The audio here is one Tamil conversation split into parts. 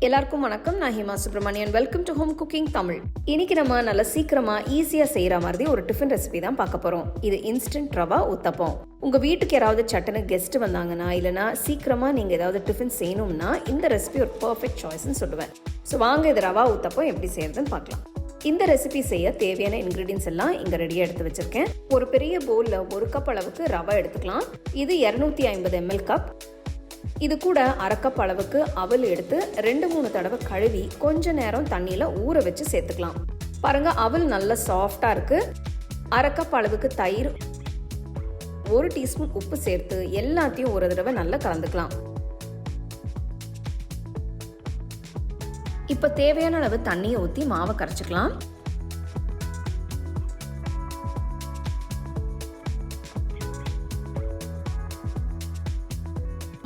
எல்லாருக்கும் வணக்கம். நான் Hima Subramanian. Welcome to home cooking Tamil. இன்னைக்கு நம்ம நல்ல சீக்கிரமா ஈஸியா செய்யற மாதிரி ஒரு டிஃபன் ரெசிபி தான் பார்க்க போறோம். இது இன்ஸ்டன்ட் ரவா உத்தப்பம். உங்க வீட்டுக்கு யாராவது சட்டுன்னு கெஸ்ட் வந்தாங்கன்னா இல்லைனா சீக்கிரமா நீங்க ஏதாவது டிஃபன் செய்யணும்னா இந்த ரெசிபி ஒரு பர்ஃபெக்ட் சாய்ஸ்ன்னு சொல்லுவேன். ஸோ வாங்க இது ரவா உத்தப்பம் எப்படி செய்யறதுன்னு பார்க்கலாம். இந்த ரெசிபி செய்ய தேவையான இன்கிரீடியன்ஸ் எல்லாம் இங்க ரெடியா எடுத்து வச்சிருக்கேன். ஒரு பெரிய பவுல்ல 1 கப் அளவுக்கு ரவா எடுத்துக்கலாம். இது 250 ml கப். இது கூட 1/2 கப் அளவுக்கு அவல் எடுத்து 2-3 தடவை கழுவி கொஞ்ச நேரம் தண்ணியில ஊற வச்சு சேர்த்துக்கலாம். பாருங்க, அவல் நல்லா சாஃப்டா இருக்கு. 1/2 கப் அளவுக்கு தயிர், 1 டீஸ்பூன் உப்பு சேர்த்து எல்லாத்தையும் ஒரு தடவை நல்லா கலந்துக்கலாம். இப்ப தேவையான அளவு தண்ணியை ஊற்றி மாவை கரைச்சிக்கலாம்.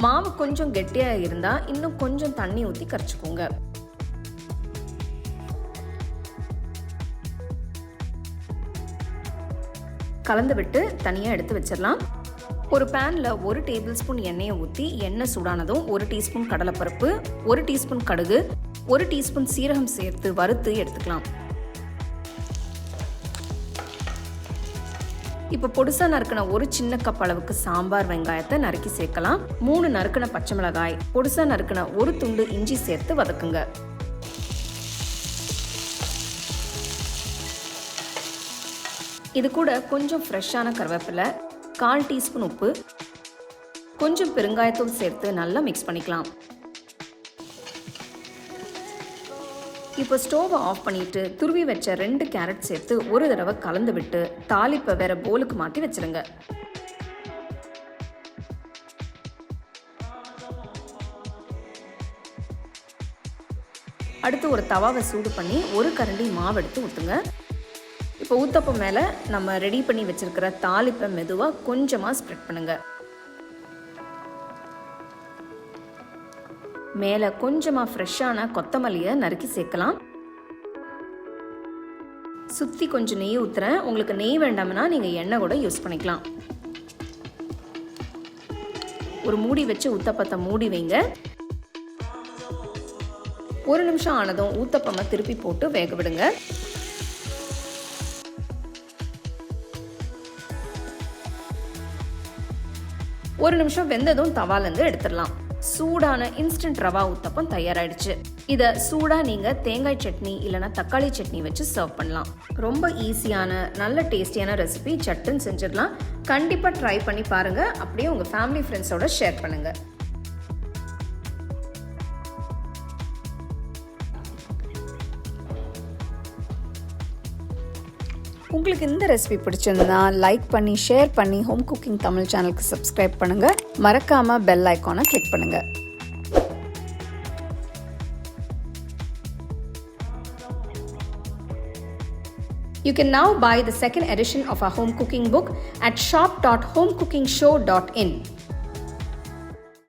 மாவு கொஞ்சம் கெட்டியா இருந்தா இன்னும் கொஞ்சம் தண்ணி ஊற்றி கரைச்சிக்கோங்க. கலந்து விட்டு தனியா எடுத்து வச்சிடலாம். ஒரு பேன்ல 1 டேபிள் ஸ்பூன் எண்ணெயை ஊற்றி எண்ணெய் சூடானதும் 1 டீஸ்பூன் கடலைப்பருப்பு, 1 டீஸ்பூன் கடுகு, 1 டீஸ்பூன் சீரகம் சேர்த்து வறுத்து எடுத்துக்கலாம். இப்போ பொடுசா நறுக்கின 1 சின்ன கப் அளவுக்கு சாம்பார் வெங்காயத்தை நறுக்கி சேர்க்கலாம். 3 நறுக்கின பச்சை மிளகாய், பொடுசா நறுக்கின 1 துண்டு இஞ்சி சேர்த்து வதக்குங்க. இது கூட கொஞ்சம் ஃப்ரெஷ்ஷான கருவேப்பிலை, 1/4 டீஸ்பூன் உப்பு, கொஞ்சம் பெருங்காயத்தூள் சேர்த்து நல்லா மிக்ஸ் பண்ணிக்கலாம். இப்போ ஸ்டோவை ஆஃப் பண்ணிட்டு துருவி வச்ச 2 கேரட் சேர்த்து ஒரு தடவை கலந்து விட்டு தாளிப்பை வேற போலுக்கு மாற்றி வச்சிருங்க. அடுத்து ஒரு தவாவை சூடு பண்ணி 1 கரண்டி மாவு எடுத்து ஊற்றுங்க. இப்போ ஊத்தப்பம் மேலே நம்ம ரெடி பண்ணி வச்சிருக்கிற தாளிப்பை மெதுவாக கொஞ்சமாக ஸ்ப்ரெட் பண்ணுங்க. மேலே கொஞ்சமாக ஃப்ரெஷ்ஷான கொத்தமல்லியை நறுக்கி சேர்க்கலாம். சுற்றி கொஞ்சம் நெய் ஊற்றுறேன். உங்களுக்கு நெய் வேண்டாம்னா நீங்கள் எண்ணெய் கூட யூஸ் பண்ணிக்கலாம். ஒரு மூடி வச்சு ஊத்தப்பத்தை மூடி வைங்க. 1 நிமிஷம் ஆனதும் ஊத்தப்பமை திருப்பி போட்டு வேக விடுங்க. ஒரு நிமிஷம் வெந்ததும் தவாலேருந்து எடுத்துடலாம். சூடான இன்ஸ்டன்ட் ரவா உத்தப்பம் தயாராயிடுச்சு. இதை சூடா நீங்க தேங்காய் சட்னி இல்லைன்னா தக்காளி சட்னி வச்சு சர்வ் பண்ணலாம். ரொம்ப ஈஸியான நல்ல டேஸ்டியான ரெசிபி சட்டுன்னு செஞ்சிடலாம். கண்டிப்பா ட்ரை பண்ணி பாருங்க. அப்படியே உங்க ஃபேமிலி ஃப்ரெண்ட்ஸோட ஷேர் பண்ணுங்க. உங்களுக்கு இந்த ரெசிபி பிடிச்சிருந்தா லைக் பண்ணி ஷேர் பண்ணி ஹோம் குக்கிங் தமிழ் சேனலுக்கு சப்ஸ்கிரைப் பண்ணுங்க. மறக்காம பெல் ஐகானை கிளிக் பண்ணுங்க. You can now buy the second edition of our home cooking book at shop.homecookingshow.in.